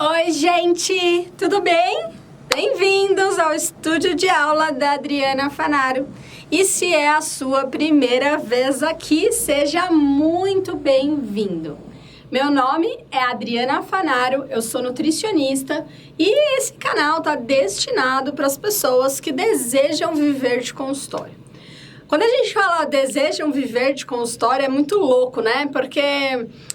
Oi, gente! Tudo bem? Bem-vindos ao estúdio de aula da Adriana Fanaro. E se é a sua primeira vez aqui, seja muito bem-vindo. Meu nome é Adriana Fanaro, eu sou nutricionista e esse canal está destinado para as pessoas que desejam viver de consultório. Quando a gente fala desejam viver de consultório, é muito louco, né? Porque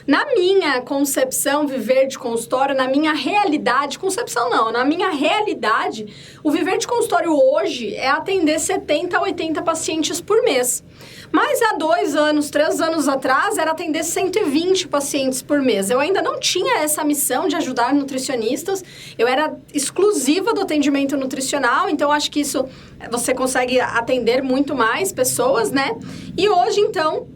na minha concepção, viver de consultório, na minha realidade, concepção não, na minha realidade, o viver de consultório hoje é atender 70 a 80 pacientes por mês. Mas há 2 anos, 3 anos atrás, era atender 120 pacientes por mês. Eu ainda não tinha essa missão de ajudar nutricionistas. Eu era exclusiva do atendimento nutricional, então acho que isso você consegue atender muito mais pessoas, né? E hoje, então,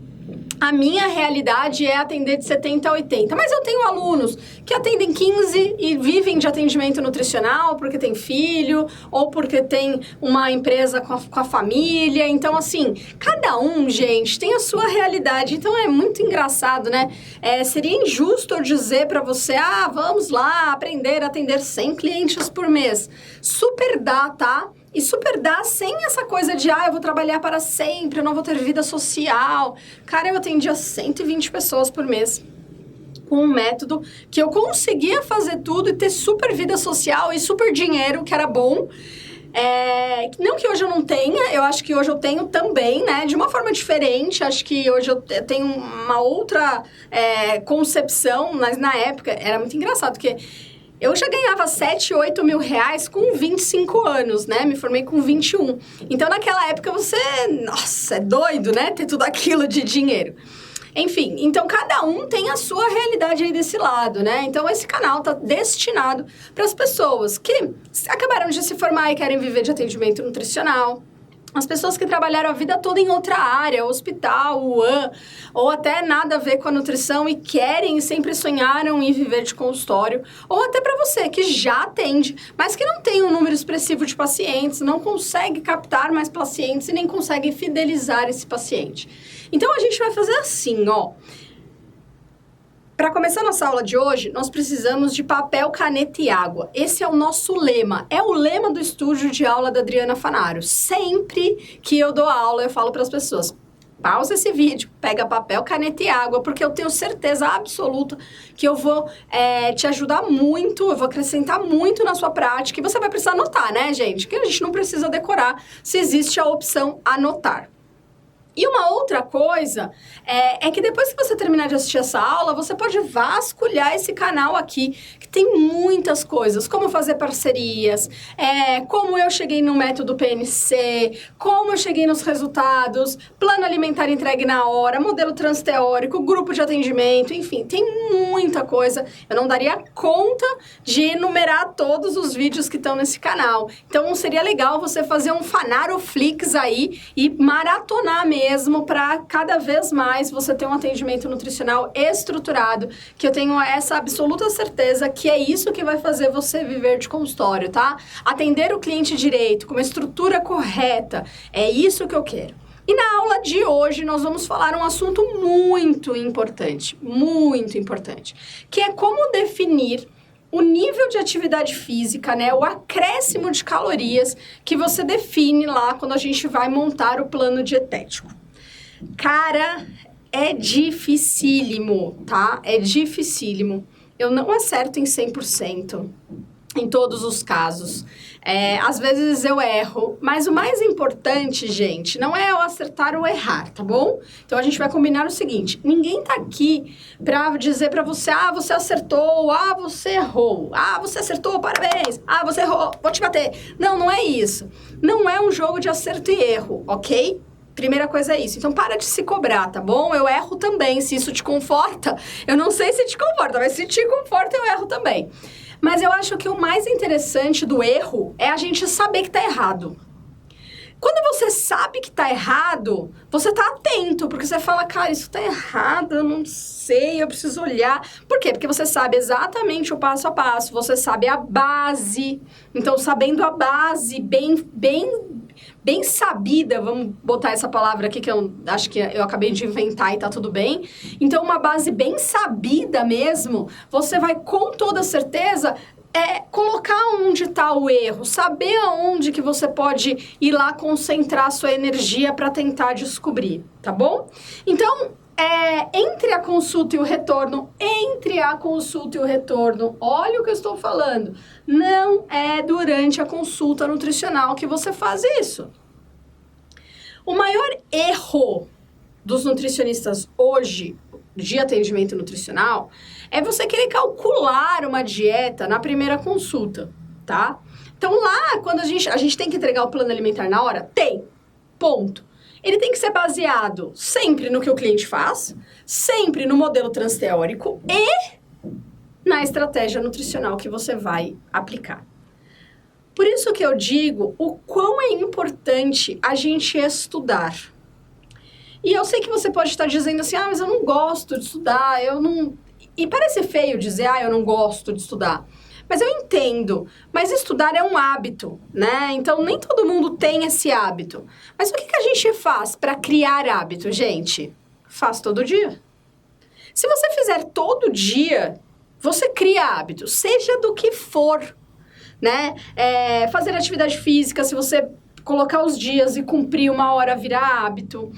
a minha realidade é atender de 70 a 80. Mas eu tenho alunos que atendem 15 e vivem de atendimento nutricional porque tem filho ou porque tem uma empresa com a família. Então, assim, cada um, gente, tem a sua realidade. Então, é muito engraçado, né? Seria injusto eu dizer para você, vamos lá aprender a atender 100 clientes por mês. Super dá, tá? E super dá sem essa coisa de, eu vou trabalhar para sempre, eu não vou ter vida social. Cara, eu atendia 120 pessoas por mês com um método que eu conseguia fazer tudo e ter super vida social e super dinheiro, que era bom. Não que hoje eu não tenha, eu acho que hoje eu tenho também, né? De uma forma diferente, acho que hoje eu tenho uma outra concepção, mas na época era muito engraçado, porque eu já ganhava 7, 8 mil reais com 25 anos, né? Me formei com 21. Então, naquela época, nossa, é doido, né? Ter tudo aquilo de dinheiro. Enfim, então cada um tem a sua realidade aí desse lado, né? Então, esse canal tá destinado para as pessoas que acabaram de se formar e querem viver de atendimento nutricional. As pessoas que trabalharam a vida toda em outra área, hospital, UAN, ou até nada a ver com a nutrição e querem e sempre sonharam em viver de consultório. Ou até para você que já atende, mas que não tem um número expressivo de pacientes, não consegue captar mais pacientes e nem consegue fidelizar esse paciente. Então, a gente vai fazer assim, ó. Para começar nossa aula de hoje, nós precisamos de papel, caneta e água. Esse é o nosso lema. É o lema do estúdio de aula da Adriana Fanaro. Sempre que eu dou aula, eu falo para as pessoas, pausa esse vídeo, pega papel, caneta e água, porque eu tenho certeza absoluta que eu vou te ajudar muito, eu vou acrescentar muito na sua prática e você vai precisar anotar, né, gente? Que a gente não precisa decorar se existe a opção anotar. E uma outra coisa é que depois que você terminar de assistir essa aula, você pode vasculhar esse canal aqui, que tem muitas coisas, como fazer parcerias, como eu cheguei no método PNC, como eu cheguei nos resultados, plano alimentar entregue na hora, modelo transteórico, grupo de atendimento, enfim, tem muita coisa. Eu não daria conta de enumerar todos os vídeos que estão nesse canal. Então, seria legal você fazer um Fanaroflix aí e maratonar mesmo para cada vez mais você ter um atendimento nutricional estruturado, que eu tenho essa absoluta certeza que é isso que vai fazer você viver de consultório, tá? Atender o cliente direito, com uma estrutura correta, é isso que eu quero. E na aula de hoje nós vamos falar um assunto muito importante, que é como definir o nível de atividade física, né, o acréscimo de calorias que você define lá quando a gente vai montar o plano dietético. Cara, é dificílimo, tá? É dificílimo. Eu não acerto em 100%. Em todos os casos. Às vezes eu erro, mas o mais importante, gente, não é eu acertar ou errar, tá bom? Então, a gente vai combinar o seguinte, ninguém tá aqui pra dizer pra você, você acertou, você errou, você acertou, parabéns, você errou, vou te bater. Não, não é isso. Não é um jogo de acerto e erro, ok? Primeira coisa é isso. Então, para de se cobrar, tá bom? Eu erro também, se isso te conforta. Eu não sei se te conforta, mas se te conforta, eu erro também. Mas eu acho que o mais interessante do erro é a gente saber que tá errado. Quando você sabe que tá errado, você tá atento, porque você fala, cara, isso tá errado, eu não sei, eu preciso olhar. Por quê? Porque você sabe exatamente o passo a passo, você sabe a base. Então, sabendo a base bem bem sabida, vamos botar essa palavra aqui que eu acho que eu acabei de inventar e tá tudo bem. Então, uma base bem sabida mesmo, você vai com toda certeza colocar onde está o erro, saber aonde que você pode ir lá concentrar sua energia para tentar descobrir, tá bom? Então, entre a consulta e o retorno, olha o que eu estou falando, não é durante a consulta nutricional que você faz isso. O maior erro dos nutricionistas hoje, de atendimento nutricional, é você querer calcular uma dieta na primeira consulta, tá? Então lá, quando a gente tem que entregar o plano alimentar na hora, tem, ponto. Ele tem que ser baseado sempre no que o cliente faz, sempre no modelo transteórico e na estratégia nutricional que você vai aplicar. Por isso que eu digo o quão é importante a gente estudar. E eu sei que você pode estar dizendo assim, mas eu não gosto de estudar, eu não... E parece feio dizer, eu não gosto de estudar. Mas eu entendo, mas estudar é um hábito, né? Então, nem todo mundo tem esse hábito. Mas o que a gente faz para criar hábito, gente? Faz todo dia. Se você fizer todo dia, você cria hábito, seja do que for, né? Fazer atividade física, se você colocar os dias e cumprir 1 hora vira hábito,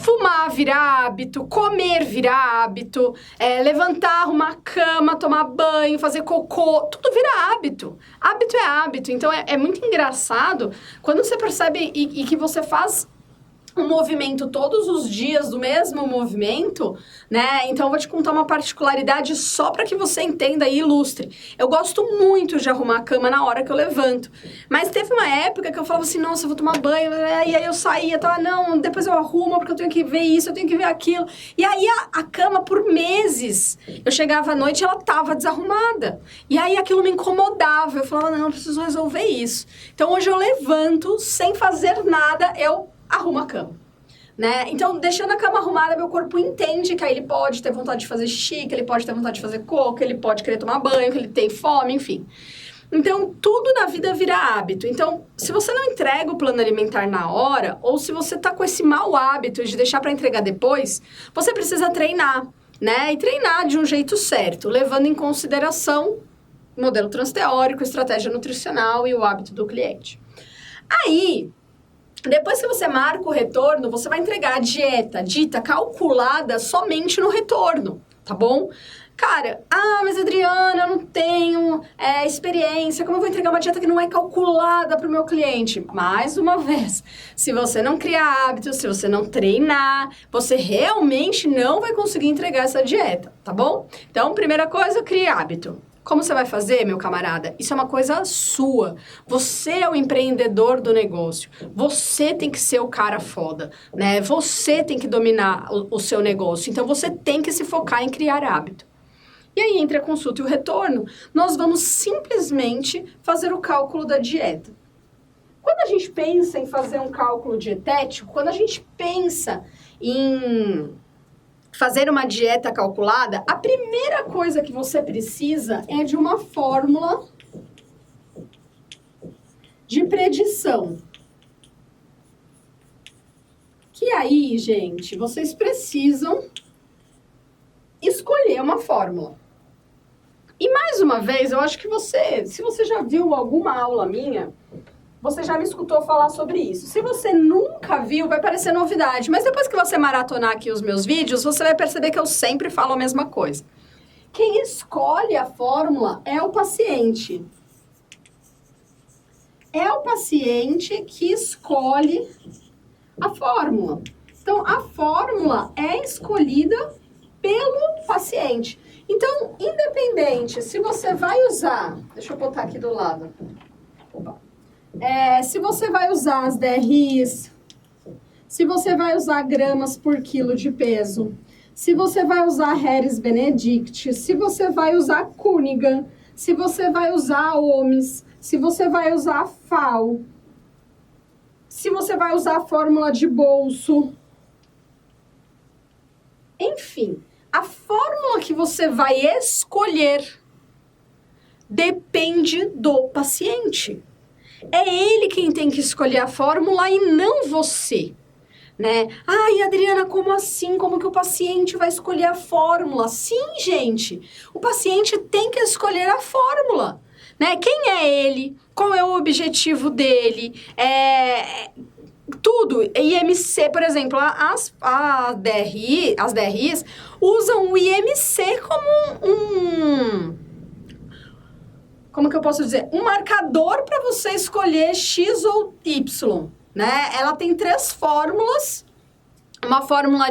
fumar vira hábito, comer vira hábito, levantar, arrumar a cama, tomar banho, fazer cocô, tudo vira hábito. Hábito é hábito, então é muito engraçado quando você percebe e que você faz um movimento todos os dias do mesmo movimento, né? Então, eu vou te contar uma particularidade só para que você entenda e ilustre. Eu gosto muito de arrumar a cama na hora que eu levanto. Mas teve uma época que eu falava assim, nossa, eu vou tomar banho. E aí eu saía, tava, não, depois eu arrumo porque eu tenho que ver isso, eu tenho que ver aquilo. E aí a cama, por meses, eu chegava à noite e ela tava desarrumada. E aí aquilo me incomodava. Eu falava, não, eu preciso resolver isso. Então, hoje eu levanto, sem fazer nada, eu arruma a cama, né? Então, deixando a cama arrumada, meu corpo entende que aí ele pode ter vontade de fazer xixi, que ele pode ter vontade de fazer cocô, que ele pode querer tomar banho, que ele tem fome, enfim. Então, tudo na vida vira hábito. Então, se você não entrega o plano alimentar na hora, ou se você tá com esse mau hábito de deixar para entregar depois, você precisa treinar, né? E treinar de um jeito certo, levando em consideração o modelo transteórico, estratégia nutricional e o hábito do cliente. Aí, depois que você marca o retorno, você vai entregar a dieta dita calculada somente no retorno, tá bom? Cara, mas Adriana, eu não tenho experiência, como eu vou entregar uma dieta que não é calculada para o meu cliente? Mais uma vez, se você não criar hábitos, se você não treinar, você realmente não vai conseguir entregar essa dieta, tá bom? Então, primeira coisa, crie hábito. Como você vai fazer, meu camarada? Isso é uma coisa sua. Você é o empreendedor do negócio. Você tem que ser o cara foda, né? Você tem que dominar o seu negócio. Então, você tem que se focar em criar hábito. E aí, entre a consulta e o retorno, nós vamos simplesmente fazer o cálculo da dieta. Quando a gente pensa em fazer um cálculo dietético, quando a gente pensa em fazer uma dieta calculada, a primeira coisa que você precisa é de uma fórmula de predição. Que aí, gente, vocês precisam escolher uma fórmula. E mais uma vez, eu acho que se você já viu alguma aula minha, você já me escutou falar sobre isso. Se você nunca viu, vai parecer novidade. Mas depois que você maratonar aqui os meus vídeos, você vai perceber que eu sempre falo a mesma coisa. Quem escolhe a fórmula é o paciente. É o paciente que escolhe a fórmula. Então, a fórmula é escolhida pelo paciente. Então, independente, se você vai usar... Deixa eu botar aqui do lado. Opa. Se você vai usar as DRIs, se você vai usar gramas por quilo de peso, se você vai usar Harris Benedict, se você vai usar Cunningham, se você vai usar OMS, se você vai usar FAO, se você vai usar a fórmula de bolso, enfim, a fórmula que você vai escolher depende do paciente. É ele quem tem que escolher a fórmula e não você, né? Ai, Adriana, como assim? Como que o paciente vai escolher a fórmula? Sim, gente, o paciente tem que escolher a fórmula, né? Quem é ele? Qual é o objetivo dele? Tudo. IMC, por exemplo, as DRIs usam o IMC como como que eu posso dizer? Um marcador para você escolher X ou Y, né? Ela tem 3 fórmulas. Uma fórmula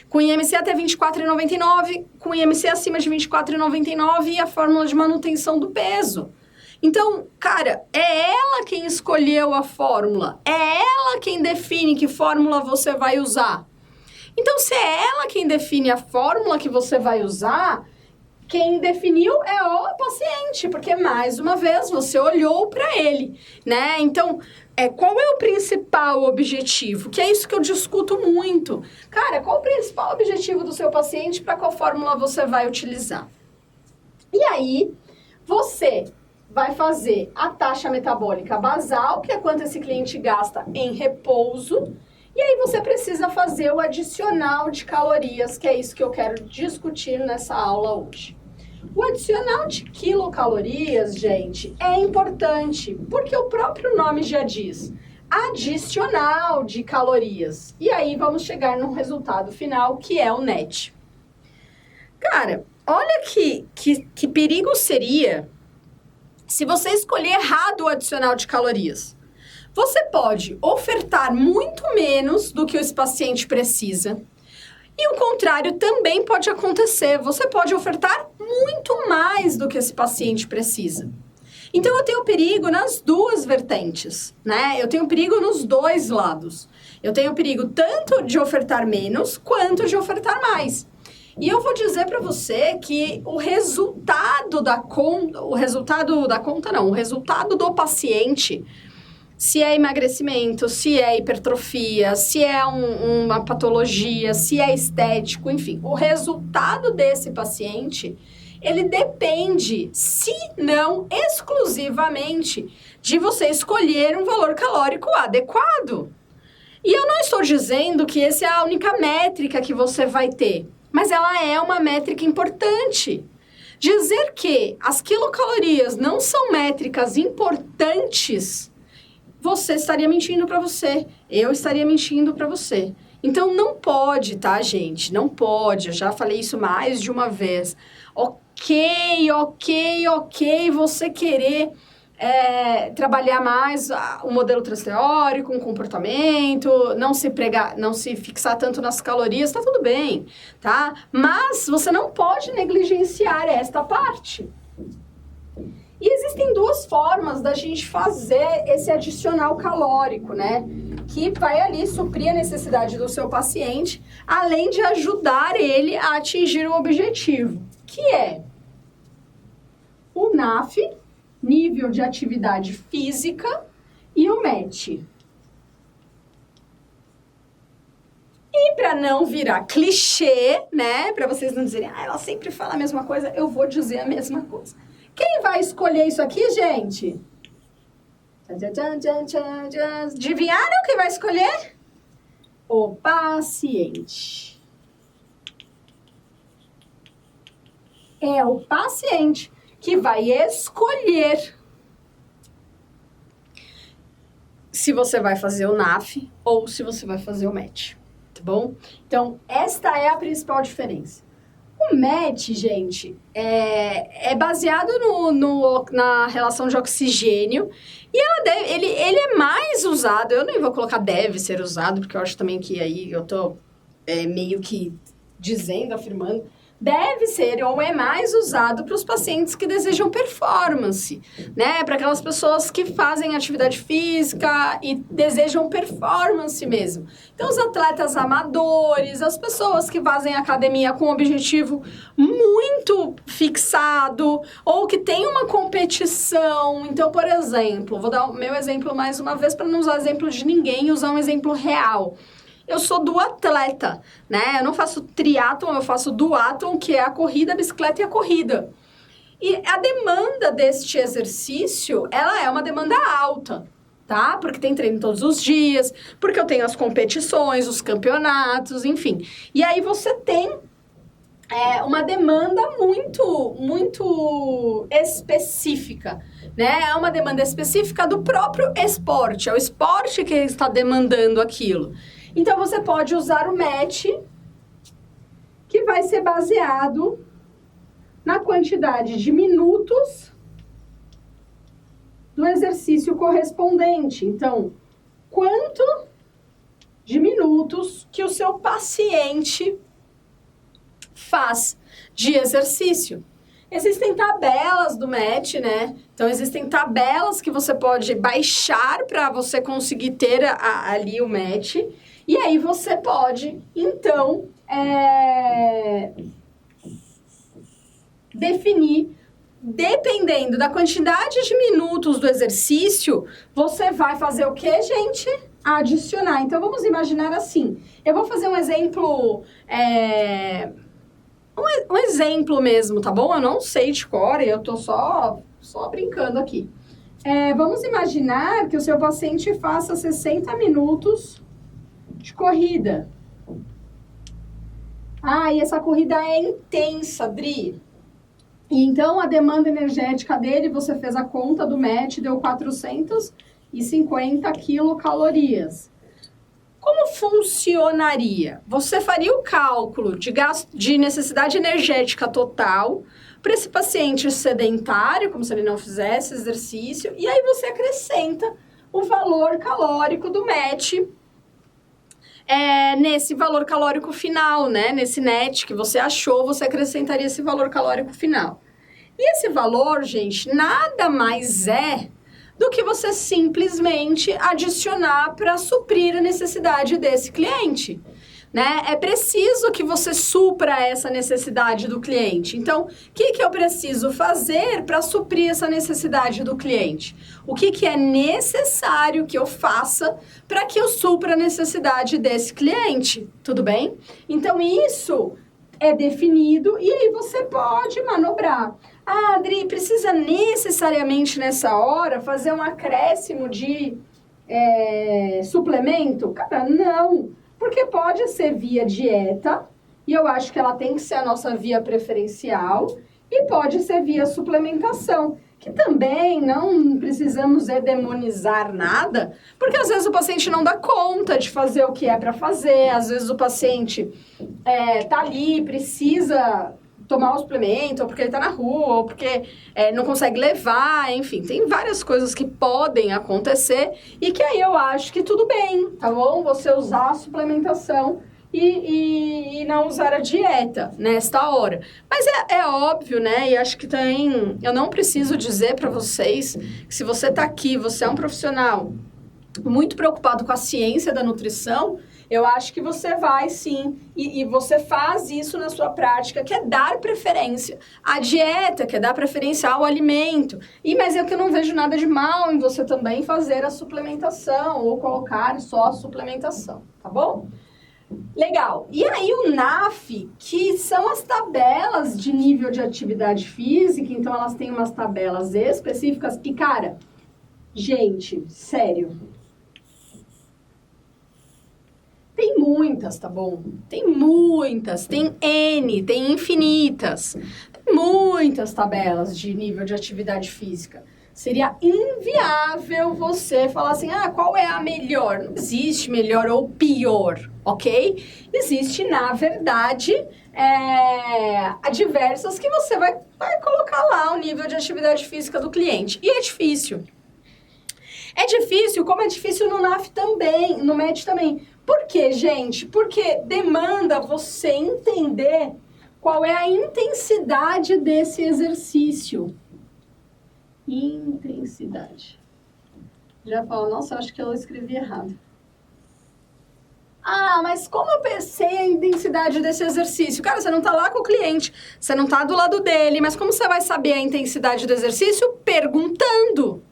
com IMC até 24,99, com IMC acima de 24,99 e a fórmula de manutenção do peso. Então, cara, é ela quem escolheu a fórmula. É ela quem define que fórmula você vai usar. Então, se é ela quem define a fórmula que você vai usar, quem definiu é o paciente, porque, mais uma vez, você olhou para ele, né? Então, qual é o principal objetivo? Que é isso que eu discuto muito. Cara, qual o principal objetivo do seu paciente, para qual fórmula você vai utilizar? E aí, você vai fazer a taxa metabólica basal, que é quanto esse cliente gasta em repouso, e aí você precisa fazer o adicional de calorias, que é isso que eu quero discutir nessa aula hoje. O adicional de quilocalorias, gente, é importante, porque o próprio nome já diz, adicional de calorias. E aí vamos chegar no resultado final, que é o NET. Cara, olha que perigo seria se você escolher errado o adicional de calorias. Você pode ofertar muito menos do que esse paciente precisa. E o contrário também pode acontecer. Você pode ofertar muito mais do que esse paciente precisa. Então, eu tenho perigo nas duas vertentes, né? Eu tenho perigo nos dois lados. Eu tenho perigo tanto de ofertar menos, quanto de ofertar mais. E eu vou dizer para você que o resultado do paciente, se é emagrecimento, se é hipertrofia, se é uma patologia, se é estético, enfim, o resultado desse paciente, ele depende, se não exclusivamente, de você escolher um valor calórico adequado. E eu não estou dizendo que essa é a única métrica que você vai ter, mas ela é uma métrica importante. Dizer que as quilocalorias não são métricas importantes, você estaria mentindo para você, eu estaria mentindo para você. Então, não pode, tá, gente? Não pode, eu já falei isso mais de uma vez. Ok, você querer trabalhar mais o modelo transteórico, um comportamento, não se fixar tanto nas calorias, tá tudo bem, tá? Mas você não pode negligenciar esta parte. E existem 2 formas da gente fazer esse adicional calórico, né? Que vai ali suprir a necessidade do seu paciente, além de ajudar ele a atingir o objetivo, que é o NAF, nível de atividade física, e o MET. E para não virar clichê, né? Para vocês não dizerem, ela sempre fala a mesma coisa, eu vou dizer a mesma coisa. Quem vai escolher isso aqui, gente? Adivinharam quem vai escolher? O paciente. É o paciente que vai escolher se você vai fazer o NAF ou se você vai fazer o MET, tá bom? Então, esta é a principal diferença. O MET, gente, é baseado na relação de oxigênio e ele é mais usado, eu nem vou colocar deve ser usado, porque eu acho também que aí eu tô meio que afirmando, deve ser ou é mais usado para os pacientes que desejam performance, né? Para aquelas pessoas que fazem atividade física e desejam performance mesmo. Então, os atletas amadores, as pessoas que fazem academia com um objetivo muito fixado ou que tem uma competição. Então, por exemplo, vou dar o meu exemplo mais uma vez para não usar exemplo de ninguém e usar um exemplo real. Eu sou duatleta, né? Eu não faço triatlon, eu faço duatlon, que é a corrida, a bicicleta e a corrida. E a demanda deste exercício, ela é uma demanda alta, tá? Porque tem treino todos os dias, porque eu tenho as competições, os campeonatos, enfim. E aí você tem uma demanda muito específica, né? É uma demanda específica do próprio esporte, é o esporte que está demandando aquilo. Então, você pode usar o match, que vai ser baseado na quantidade de minutos do exercício correspondente. Então, quanto de minutos que o seu paciente faz de exercício. Existem tabelas do match, né? Então, existem tabelas que você pode baixar para você conseguir ter ali o match. E aí, você pode, então, definir, dependendo da quantidade de minutos do exercício, você vai fazer o quê, gente? Adicionar. Então, vamos imaginar assim. Eu vou fazer um exemplo... Um exemplo mesmo, tá bom? Eu não sei de cor, eu tô só brincando aqui. Vamos imaginar que o seu paciente faça 60 minutos de corrida. E essa corrida é intensa, Dri. E então, a demanda energética dele, você fez a conta do match, deu 450 quilocalorias. Como funcionaria? Você faria o cálculo de necessidade energética total para esse paciente sedentário, como se ele não fizesse exercício, e aí você acrescenta o valor calórico do match nesse valor calórico final, né? Nesse net que você achou, você acrescentaria esse valor calórico final. E esse valor, gente, nada mais é do que você simplesmente adicionar para suprir a necessidade desse cliente, né? É preciso que você supra essa necessidade do cliente. Então, o que eu preciso fazer para suprir essa necessidade do cliente? O que é necessário que eu faça para que eu supra a necessidade desse cliente? Tudo bem? Então, isso é definido e aí você pode manobrar. Adri, precisa necessariamente nessa hora fazer um acréscimo de suplemento? Cara, não. Porque pode ser via dieta, e eu acho que ela tem que ser a nossa via preferencial, e pode ser via suplementação, que também não precisamos demonizar nada, porque às vezes o paciente não dá conta de fazer o que é para fazer, às vezes o paciente tá ali, precisa tomar o suplemento, ou porque ele tá na rua, ou porque não consegue levar, enfim, tem várias coisas que podem acontecer e que aí eu acho que tudo bem, tá bom? Você usar a suplementação e não usar a dieta nesta hora. Mas é óbvio, né? E acho que também eu não preciso dizer para vocês que se você tá aqui, você é um profissional muito preocupado com a ciência da nutrição, eu acho que você vai sim, e você faz isso na sua prática, que é dar preferência à dieta, que é dar preferência ao alimento. Mas é que eu não vejo nada de mal em você também fazer a suplementação, ou colocar só a suplementação, tá bom? Legal. E aí o NAF, que são as tabelas de nível de atividade física, então elas têm umas tabelas específicas, e cara, gente, sério, tem muitas, tá bom? Tem muitas, tem N, tem infinitas. Tem muitas tabelas de nível de atividade física. Seria inviável você falar assim, qual é a melhor? Não existe melhor ou pior, ok? Existe, na verdade, diversas que você vai colocar lá o nível de atividade física do cliente. E é difícil. É difícil, como é difícil no NAF também, no MED também. Por quê, gente? Porque demanda você entender qual é a intensidade desse exercício. Intensidade. Já falo, nossa, acho que eu escrevi errado. Mas como eu pensei a intensidade desse exercício? Cara, você não tá lá com o cliente, você não tá do lado dele, mas como você vai saber a intensidade do exercício? Perguntando.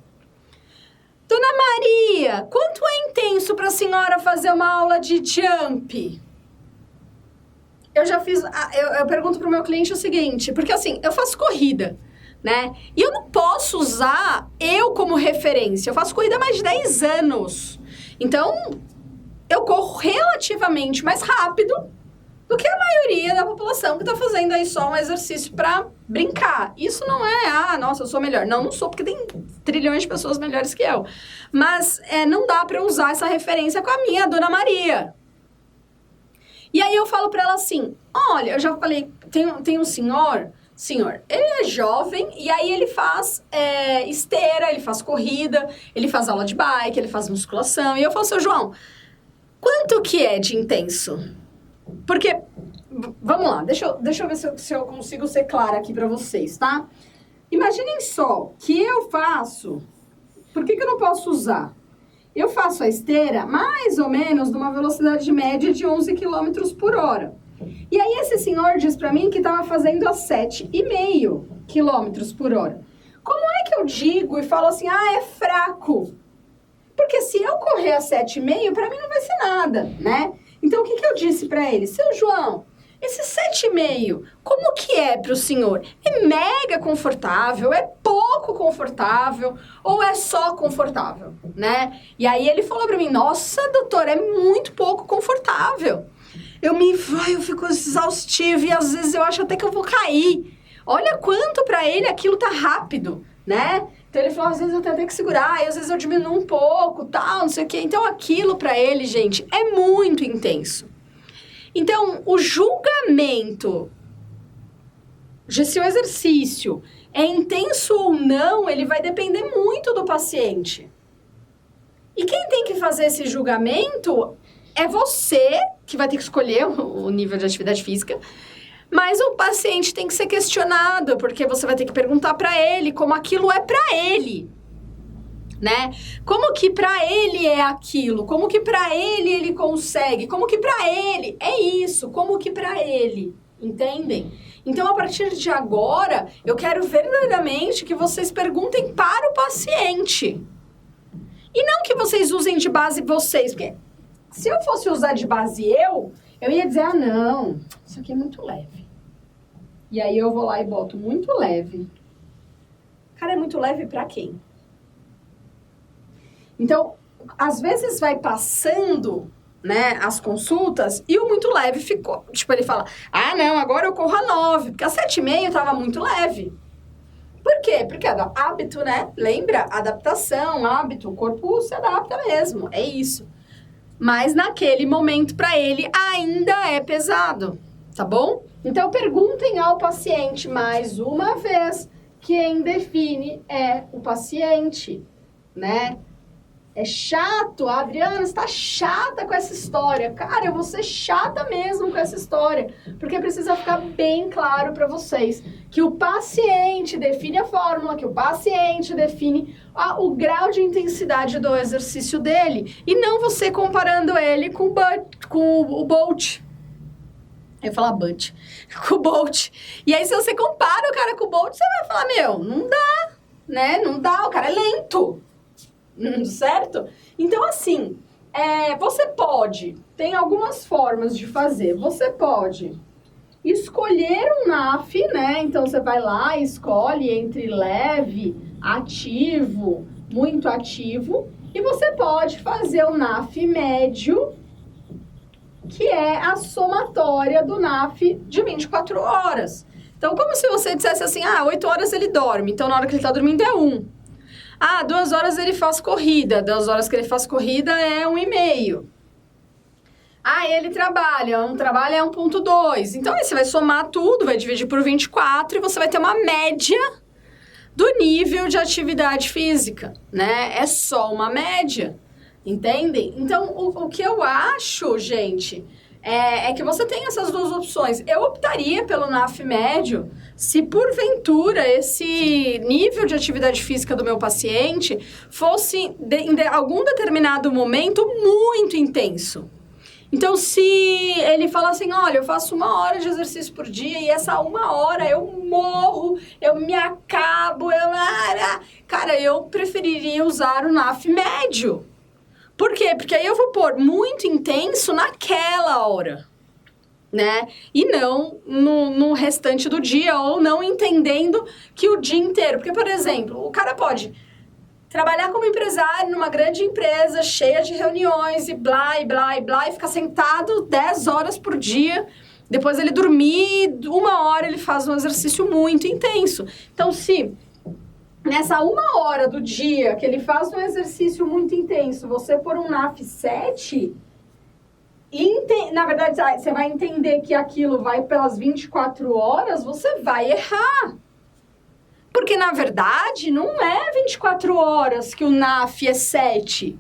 Dona Maria, quanto é intenso para a senhora fazer uma aula de jump? Eu já fiz, eu pergunto pro meu cliente o seguinte, porque assim, eu faço corrida, né? E eu não posso usar eu como referência. Eu faço corrida há mais de 10 anos. Então, eu corro relativamente mais rápido do que a maioria da população que tá fazendo aí só um exercício pra brincar. Isso não é, nossa, eu sou melhor. Não, não sou, porque tem trilhões de pessoas melhores que eu. Mas não dá pra eu usar essa referência com a minha Dona Maria. E aí eu falo pra ela assim, olha, eu já falei, tem um senhor, ele é jovem e aí ele faz esteira, ele faz corrida, ele faz aula de bike, ele faz musculação. E eu falo, seu João, quanto que é de intenso? Porque, vamos lá, deixa eu ver se eu consigo ser clara aqui pra vocês, tá? Imaginem só que eu faço, por que eu não posso usar? Eu faço a esteira mais ou menos numa velocidade média de 11 km por hora. E aí esse senhor diz pra mim que estava fazendo a 7,5 km por hora. Como é que eu digo e falo assim, é fraco? Porque se eu correr a 7,5, pra mim não vai ser nada, né? Então o que eu disse pra ele? Seu João, esse 7,5, como que é pro senhor? É mega confortável? É pouco confortável? Ou é só confortável, né? E aí ele falou pra mim, nossa, doutor, é muito pouco confortável. Eu fico exaustivo e às vezes eu acho até que eu vou cair. Olha quanto pra ele aquilo tá rápido, né? Então ele falou, às vezes eu tenho até que segurar, e às vezes eu diminuo um pouco, tal, não sei o quê. Então aquilo pra ele, gente, é muito intenso. Então, o julgamento de se o exercício é intenso ou não, ele vai depender muito do paciente. E quem tem que fazer esse julgamento é você, que vai ter que escolher o nível de atividade física, mas o paciente tem que ser questionado, porque você vai ter que perguntar pra ele como aquilo é pra ele, né? Como que pra ele é aquilo? Como que pra ele consegue? Como que pra ele é isso? Como que pra ele? Entendem? Então, a partir de agora, eu quero verdadeiramente que vocês perguntem para o paciente. E não que vocês usem de base vocês, porque se eu fosse usar de base eu ia dizer, não, isso aqui é muito leve. E aí eu vou lá e boto muito leve. Cara, é muito leve pra quem? Então, às vezes vai passando, né, as consultas e o muito leve ficou. Tipo, ele fala, não, agora eu corro a 9, porque a 7,5 tava muito leve. Por quê? Porque é hábito, né? Lembra? Adaptação, hábito, o corpo se adapta mesmo, é isso. Mas naquele momento, para ele, ainda é pesado, tá bom? Então, perguntem ao paciente mais uma vez, quem define é o paciente, né? É chato, a Adriana está chata com essa história. Cara, eu vou ser chata mesmo com essa história, porque precisa ficar bem claro para vocês que o paciente define a fórmula, que o paciente define o grau de intensidade do exercício dele, e não você comparando ele com o Bolt. Eu ia falar Butt, com o Bolt. E aí, se você compara o cara com o Bolt, você vai falar, não dá, né? Não dá, o cara é lento. Certo? Então, assim, você pode, tem algumas formas de fazer. Você pode escolher um NAF, né? Então, você vai lá e escolhe entre leve, ativo, muito ativo. E você pode fazer o NAF médio, que é a somatória do NAF de 24 horas. Então, como se você dissesse assim, 8 horas ele dorme, então na hora que ele tá dormindo é 1. 2 horas ele faz corrida. 2 horas que ele faz corrida é 1,5. Ele trabalha. Um trabalho é 1,2. Então, aí você vai somar tudo, vai dividir por 24 e você vai ter uma média do nível de atividade física, né? É só uma média, entendem? Então, o que eu acho, gente, é que você tem essas duas opções. Eu optaria pelo NAF médio se, porventura, esse nível de atividade física do meu paciente fosse, em algum determinado momento, muito intenso. Então, se ele fala assim, olha, eu faço 1 hora de exercício por dia e essa 1 hora eu morro, eu me acabo, cara, eu preferiria usar o NAF médio. Por quê? Porque aí eu vou pôr muito intenso naquela hora. né? E não no restante do dia, ou não entendendo que o dia inteiro. Porque, por exemplo, o cara pode trabalhar como empresário numa grande empresa, cheia de reuniões e blá, e blá, e blá, e ficar sentado 10 horas por dia. Depois ele dormir, 1 hora ele faz um exercício muito intenso. Então, se nessa 1 hora do dia que ele faz um exercício muito intenso, você pôr um NAF 7, na verdade, você vai entender que aquilo vai pelas 24 horas, você vai errar. Porque, na verdade, não é 24 horas que o NAF é 7.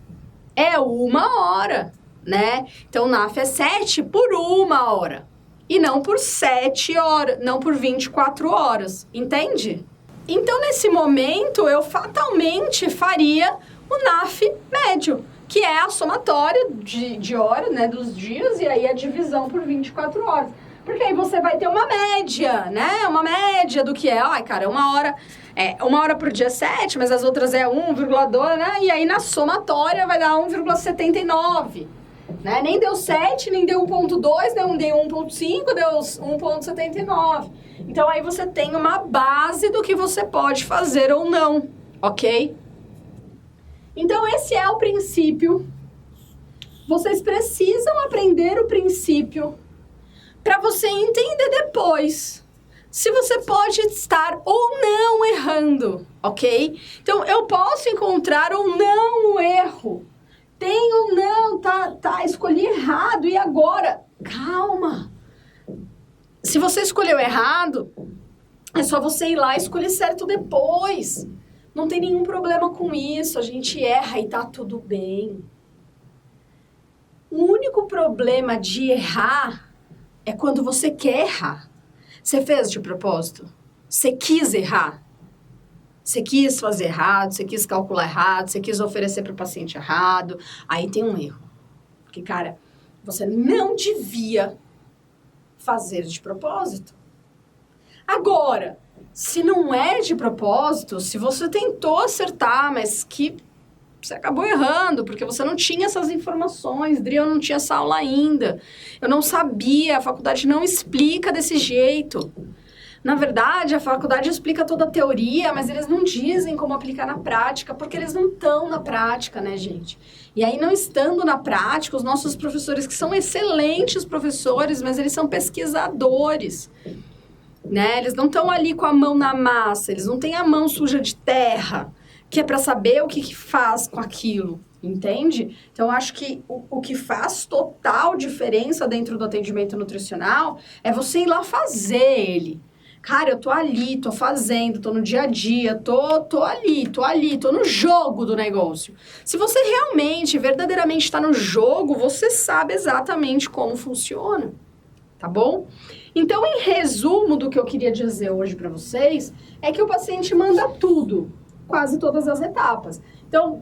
É 1 hora, né? Então, o NAF é 7 por 1 hora. E não por 7 horas, não por 24 horas. Entende? Então, nesse momento, eu fatalmente faria o NAF médio, que é a somatória de horas, né, dos dias, e aí a divisão por 24 horas. Porque aí você vai ter uma média, né? Uma média do que é. Ai, cara, 1 hora por dia é 7, mas as outras é 1,2, né? E aí na somatória vai dar 1,79. Né? Nem deu 7, nem deu 1,2, nem deu 1,5, deu 1,79. Então aí você tem uma base do que você pode fazer ou não, ok? Então esse é o princípio. Vocês precisam aprender o princípio para você entender depois se você pode estar ou não errando, ok? Então, eu posso encontrar ou não um erro. Tem ou não, escolhi errado, e agora? Calma. Se você escolheu errado, é só você ir lá e escolher certo depois. Não tem nenhum problema com isso, a gente erra e tá tudo bem. O único problema de errar é quando você quer errar. Você fez de propósito? Você quis errar? Você quis fazer errado, você quis calcular errado, você quis oferecer para o paciente errado. Aí tem um erro. Porque, cara, você não devia fazer de propósito. Agora, se não é de propósito, se você tentou acertar, mas que você acabou errando, porque você não tinha essas informações, Dri, eu não tinha essa aula ainda, eu não sabia, a faculdade não explica desse jeito. Na verdade, a faculdade explica toda a teoria, mas eles não dizem como aplicar na prática, porque eles não estão na prática, né, gente? E aí, não estando na prática, os nossos professores, que são excelentes professores, mas eles são pesquisadores, né? Eles não estão ali com a mão na massa, eles não têm a mão suja de terra, que é para saber o que faz com aquilo, entende? Então, eu acho que o que faz total diferença dentro do atendimento nutricional é você ir lá fazer ele. Cara, eu tô ali, tô fazendo, tô no dia a dia, tô ali, tô no jogo do negócio. Se você realmente, verdadeiramente tá no jogo, você sabe exatamente como funciona, tá bom? Então, em resumo do que eu queria dizer hoje para vocês, é que o paciente manda tudo, quase todas as etapas. Então,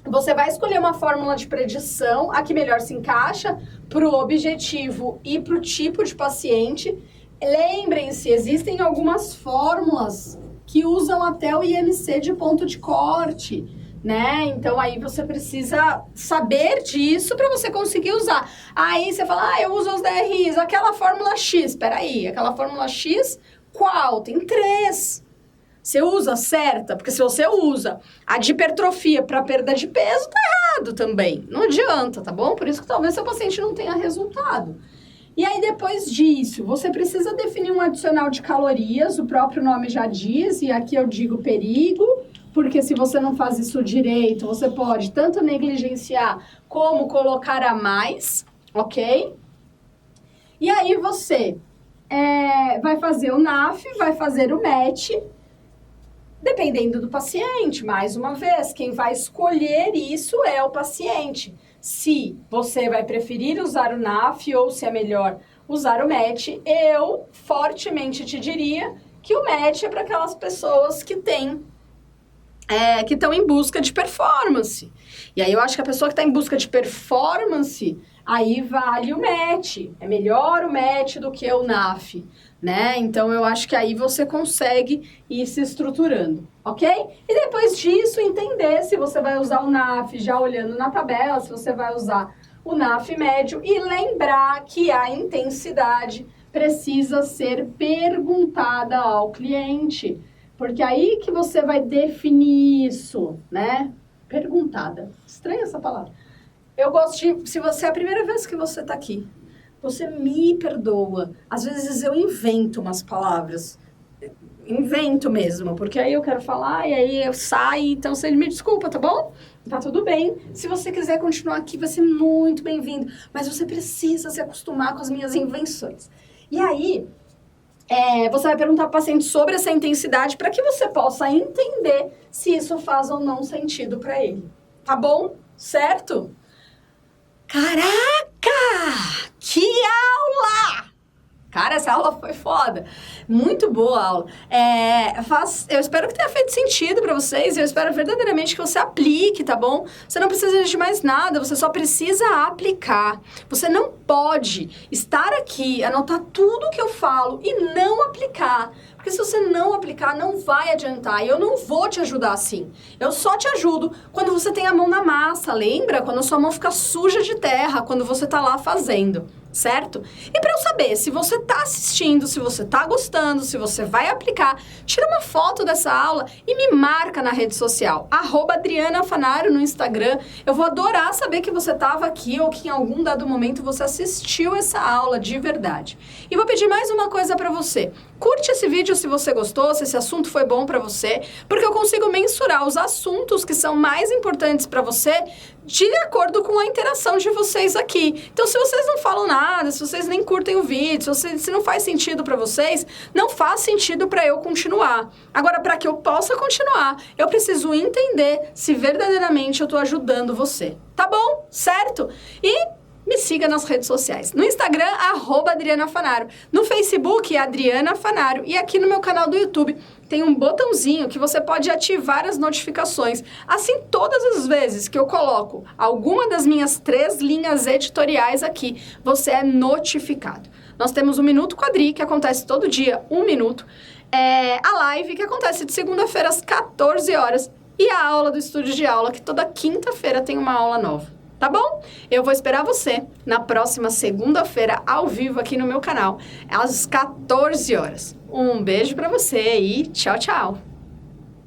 você vai escolher uma fórmula de predição, a que melhor se encaixa para o objetivo e para o tipo de paciente. Lembrem-se, existem algumas fórmulas que usam até o IMC de ponto de corte, né? Então, aí você precisa saber disso para você conseguir usar. Aí você fala, eu uso os DRIs, aquela fórmula X. Peraí, aquela fórmula X, qual? Tem 3. Você usa certa? Porque se você usa a de hipertrofia para perda de peso, tá errado também. Não adianta, tá bom? Por isso que talvez seu paciente não tenha resultado. E aí, depois disso, você precisa definir um adicional de calorias, o próprio nome já diz, e aqui eu digo perigo, porque se você não faz isso direito, você pode tanto negligenciar como colocar a mais, ok? E aí você vai fazer o NAF, vai fazer o MET, dependendo do paciente. Mais uma vez, quem vai escolher isso é o paciente. Se você vai preferir usar o NAF ou se é melhor usar o MET, eu fortemente te diria que o MET é para aquelas pessoas que estão em busca de performance. E aí eu acho que a pessoa que está em busca de performance, aí vale o MET. É melhor o MET do que o NAF, né? Então eu acho que aí você consegue ir se estruturando, ok? E depois disso, entender se você vai usar o NAF já olhando na tabela, se você vai usar o NAF médio e lembrar que a intensidade precisa ser perguntada ao cliente, porque aí que você vai definir isso, né? Perguntada. Estranha essa palavra. Eu gosto de, se você é a primeira vez que você tá aqui, você me perdoa. Às vezes eu invento umas palavras, invento mesmo, porque aí eu quero falar e aí eu saio, então você me desculpa, tá bom? Tá tudo bem. Se você quiser continuar aqui, vai ser muito bem-vindo, mas você precisa se acostumar com as minhas invenções. E aí, você vai perguntar ao paciente sobre essa intensidade para que você possa entender se isso faz ou não sentido para ele. Tá bom? Certo? Caraca! Que aula! Cara, essa aula foi foda. Muito boa a aula. Eu espero que tenha feito sentido pra vocês. Eu espero verdadeiramente que você aplique, tá bom? Você não precisa de mais nada, você só precisa aplicar. Você não pode estar aqui, anotar tudo que eu falo e não aplicar. Porque se você não aplicar, não vai adiantar. E eu não vou te ajudar assim. Eu só te ajudo quando você tem a mão na massa, lembra? Quando a sua mão fica suja de terra, quando você tá lá fazendo. Certo? E para eu saber se você tá assistindo, se você tá gostando, se você vai aplicar, tira uma foto dessa aula e me marca na rede social, @AdrianaFanaro no Instagram. Eu vou adorar saber que você tava aqui ou que em algum dado momento você assistiu essa aula de verdade. E vou pedir mais uma coisa para você. Curte esse vídeo se você gostou, se esse assunto foi bom para você, porque eu consigo mensurar os assuntos que são mais importantes para você de acordo com a interação de vocês aqui. Então, se vocês não falam nada, se vocês nem curtem o vídeo, se não faz sentido para vocês, não faz sentido para eu continuar. Agora, para que eu possa continuar, eu preciso entender se verdadeiramente eu estou ajudando você. Tá bom? Certo? E me siga nas redes sociais. No Instagram, @AdrianaFanaro. No Facebook, Adriana Fanaro. E aqui no meu canal do YouTube tem um botãozinho que você pode ativar as notificações. Assim, todas as vezes que eu coloco alguma das minhas 3 linhas editoriais aqui, você é notificado. Nós temos o Minuto com a Adri, que acontece todo dia, 1 minuto. A live, que acontece de segunda-feira às 14 horas. E a aula do Estúdio de Aula, que toda quinta-feira tem uma aula nova. Tá bom? Eu vou esperar você na próxima segunda-feira, ao vivo, aqui no meu canal, às 14 horas. Um beijo pra você e tchau, tchau!